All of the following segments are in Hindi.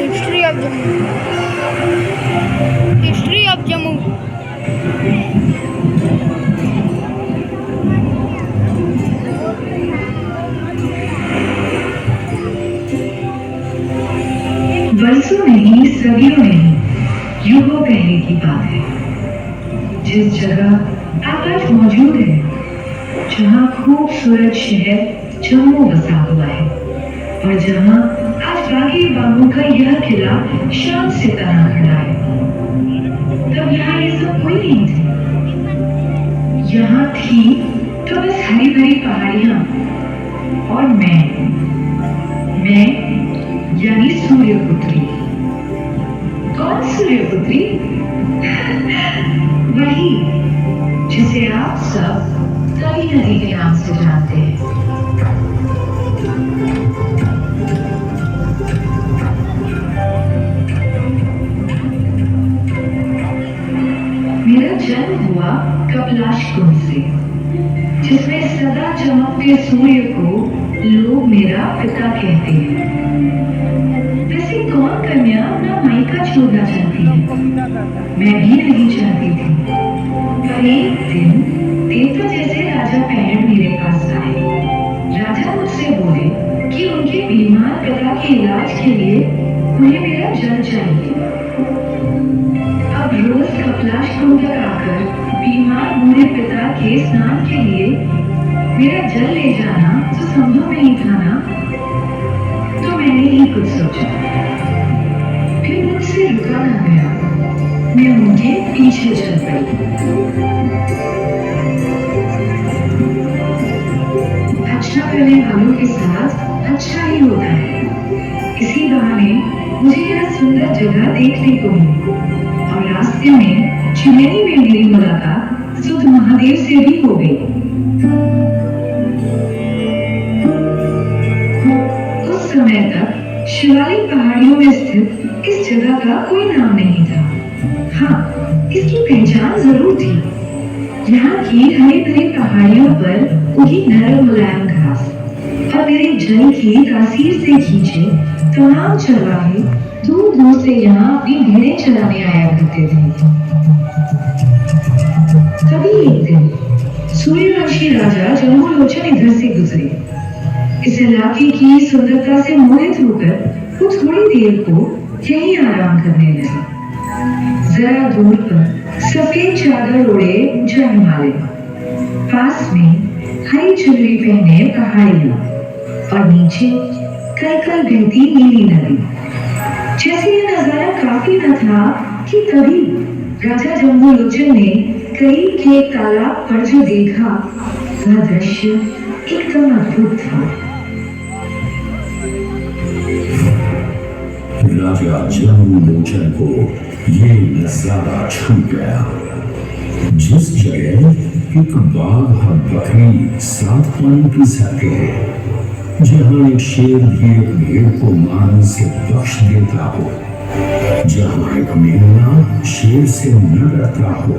History of Jammu, history of Jammu. बरसों नहीं, सदियों नहीं, युगों पहले की बात है। जिस जगह आप आज मौजूद है, जहाँ खूबसूरत शहर जम्मू बसा हुआ है और जहाँ आज बागी बागों का यह किला शान से तना खड़ा है, तब यहाँ ये सब कोई नहीं थे। यहाँ थी तो बस हरी भरी पहाड़ियाँ और मैं यानी सूर्यपुत्री। कौन सूर्यपुत्री? वही जिसे आप सब तवी नदी के नाम से जानते हैं। मेरा जन्म हुआ कपलाश कुंड से, जिसमें सदा चमकते सूर्य को लोग मेरा पिता कहते हैं। वैसे कौन कन्या अपना मायका छोड़ना चाहती है? मैं भी नहीं चाहती थी। पर एक दिन देवता जैसे राजा पैड मेरे पास आए। राजा मुझसे बोले कि उनके बीमार पिता के इलाज के लिए उन्हें मेरा जल चाहिए। अब रोज कपलाश कुंड तक आकर बीमार बूढ़े पिता के स्नान के लिए मेरा जल ले जाना तो संभव नहीं था ना। तो मैंने ही कुछ सोचा, फिर मुझसे रुका ना गया। मैं उनके पीछे चल पड़ी। अच्छा करने वालों के साथ अच्छा ही होता है। इसी बहाने मुझे यह सुंदर जगह देखने को मिली और रास्ते में चिमेनी में मेरी मुलाकात सुध महादेव से भी हो गई। उस समय तक शिवालिक पहाड़ियों में स्थित इस जगह का कोई नाम नहीं था। हाँ, इसकी पहचान जरूर थी। यहाँ की हरी भरी पहाड़ियों पर उगी नरम मुलायम घास और मेरे जल की तासीर से खींचे तमाम चरवाहे दूर दूर से यहाँ अपनी भेड़ें चराने आया करते थे। तभी एक दिन सूर्यवंशी राजा जम्बूलोचन इधर से गुजरे। इस इलाके की सुंदरता से मोहित होकर वो थोड़ी देर को यहीं आराम करने लगे। जरा दूर पर सफेद चादर ओढ़े ऊंचा हिमालय, पास में हरी चुनरी पहने पहाड़ियां और नीचे कल बहती नीली नदी। जैसे ये नजारा काफी न था कि तभी राजा जम्बूलोचन ने करीब के एक तालाब पर जो देखा, वह दृश्य एकदम अद्भुत था। राजा जम्बूलोचन को ये नजारा छू गया। जिस जगह एक बाघ और बकरी साथ पानी पी सकते हैं, जहाँ एक शेर भी एक भेड़ को मारने से बख्श देता हो, जहाँ एक मेमना शेर से न डरता हो,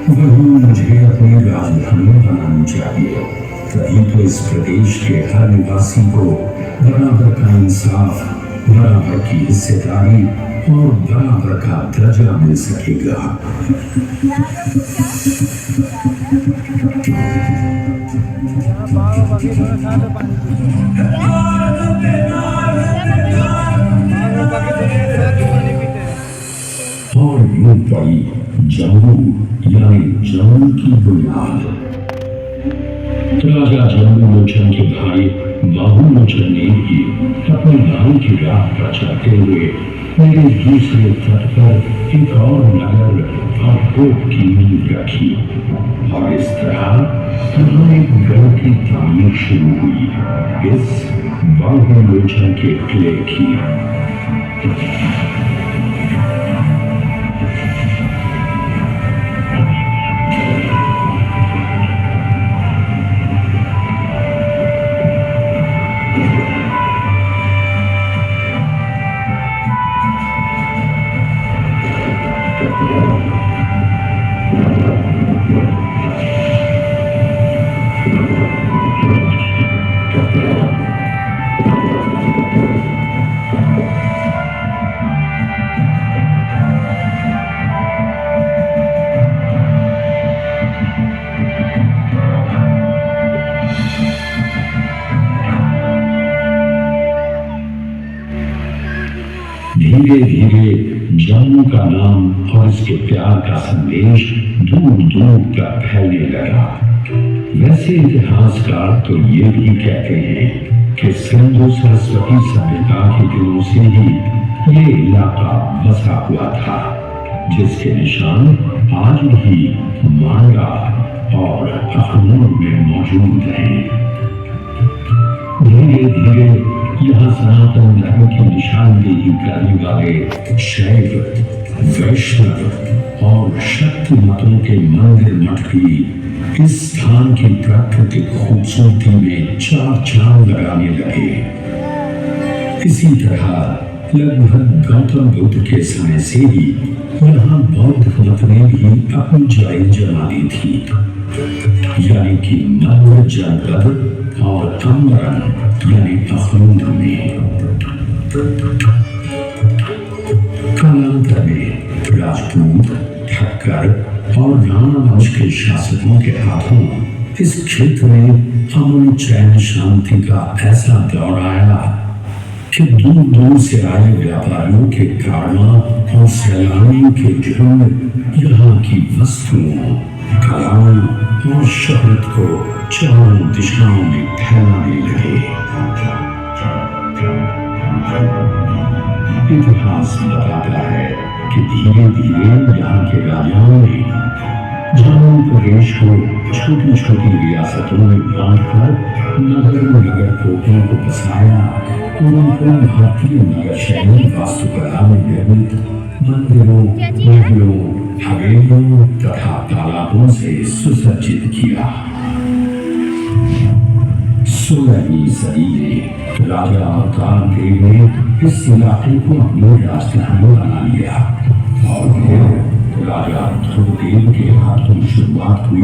वहीं मुझे अपनी राजधानी बनानी चाहिए। तभी तो इस प्रदेश के हर निवासी को बराबर का इंसाफ, बराबर की हिस्सेदारी और बराबर का दर्जा मिल सकेगा। और यूं पड़ी जम्मू यानी जम्मू की बुनियाद। राजा जम्बूलोचन के भाई बाबूलोचन ने भी अपने गांव की राह पर चलते हुए मेरे दूसरे तट पर एक और नगर और तोप की नींव रखी और इस तरह यहाँ एक गढ़ की तामीर शुरू हुई, इस बाबूलोचन के किले की। धीरे धीरे जम्मू का नाम और इसके प्यार का संदेश दूर दूर तक फैलने लगा। वैसे इतिहासकार तो ये भी कहते हैं कि सिंधु सरस्वती सभ्यता के दिनों से ही ये इलाका बसा हुआ था, जिसके निशान आज भी मांडा और अखनूर में मौजूद हैं। धीरे धीरे यहाँ सनातन धर्म की निशानदेही करने वाले शैव, वैष्णव और शक्ति मतों के मंदिर मठ भी इस स्थान की प्राकृतिक खूबसूरती में चार चांद लगाने लगे। इसी तरह लगभग गौतम बुद्ध के समय से ही यहाँ बौद्ध मत ने भी अपनी जड़ें जमा दी थी, यानी कि मध्य जनपद और अमरन यानी अखनूर में। कालांतर में राजपूत, ठक्कर और राणा वंश के शासकों के हाथों इस क्षेत्र में अमन, चैन, शांति का ऐसा दौर आया कि दूर दूर से आए व्यापारियों के कारवां और सैलानियों के झुंड यहाँ की वस्तुओं, कलाओं और शहरत को चारों दिशाओं में फैलाने लगे। इतिहास बताता है कि धीरे धीरे यहाँ के राजाओं ने जम्मू प्रदेश को छोटी छोटी रियासतों में बांटकर नगर नगर कोटों को बसाया और उनको भारतीय नगर शैली वास्तुकला में निर्मित मंदिरों, महलों, हवेलियों तथा तालाबों से सुसज्जित किया। 16वीं सदी में राजा अवतार देव ने इस इलाके को अपनी राजधानी बना लिया और फिर राजा ध्रुवदेव के हाथों शुरुआत हुई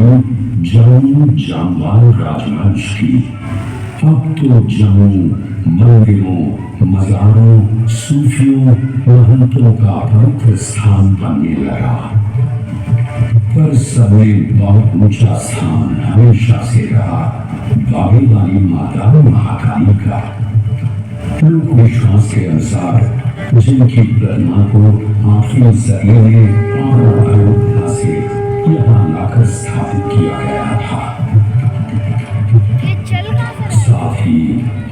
जम्मू जामवाल राजवंश की। अब तो जम्मू मंदिरों, मज़ारों, सूफियों, महंतों का पवित्र स्थान बनने लगा। पर सबसे बहुत ऊंचा स्थान हमेशा से रहा बागे वाली माता महाकाली का। लोक विश्वास के अनुसार जिनकी प्रतिमा को आखिरी सदी में और अयोध्या से यहाँ लाकर स्थापित किया गया था। साथ ही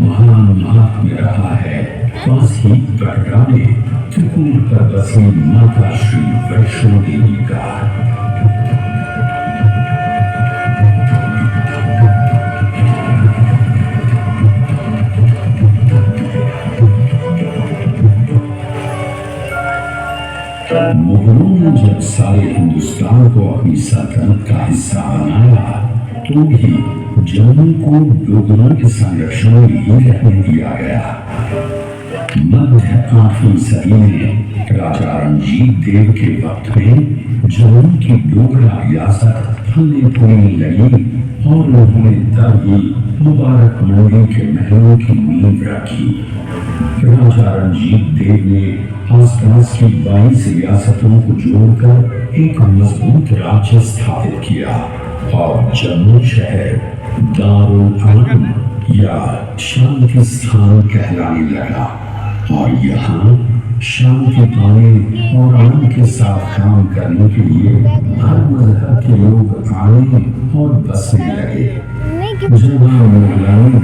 महान महात्म्य रहा है पास ही कटरा में त्रिपुर पर बसी माता श्री वैष्णो देवी का। मुगलों ने जब सारे हिंदुस्तान को अपनी सल्तनत का हिस्सा बनाया तो भी जम्मू को मुगलों के संरक्षण में ही रहने दिया गया। मध्य 8वीं सदी में राजा रणजीत देव के वक्त में जम्मू की डोगरा रियासत फलने फूलने लगी और उन्होंने तब ही मुबारक मंडी के महलों की नींव रखी। राजा रणजीत देव ने आसपास की 22 रियासतों को जोड़कर एक मजबूत राज्य स्थापित किया और जम्मू शहर दारुल अमन या शांति स्थान कहलाने लगा। और यहाँ शांति पाने और अमन के साथ काम करने के लिए हर मजहब के लोग आने और बसने लगे। जब मुगलों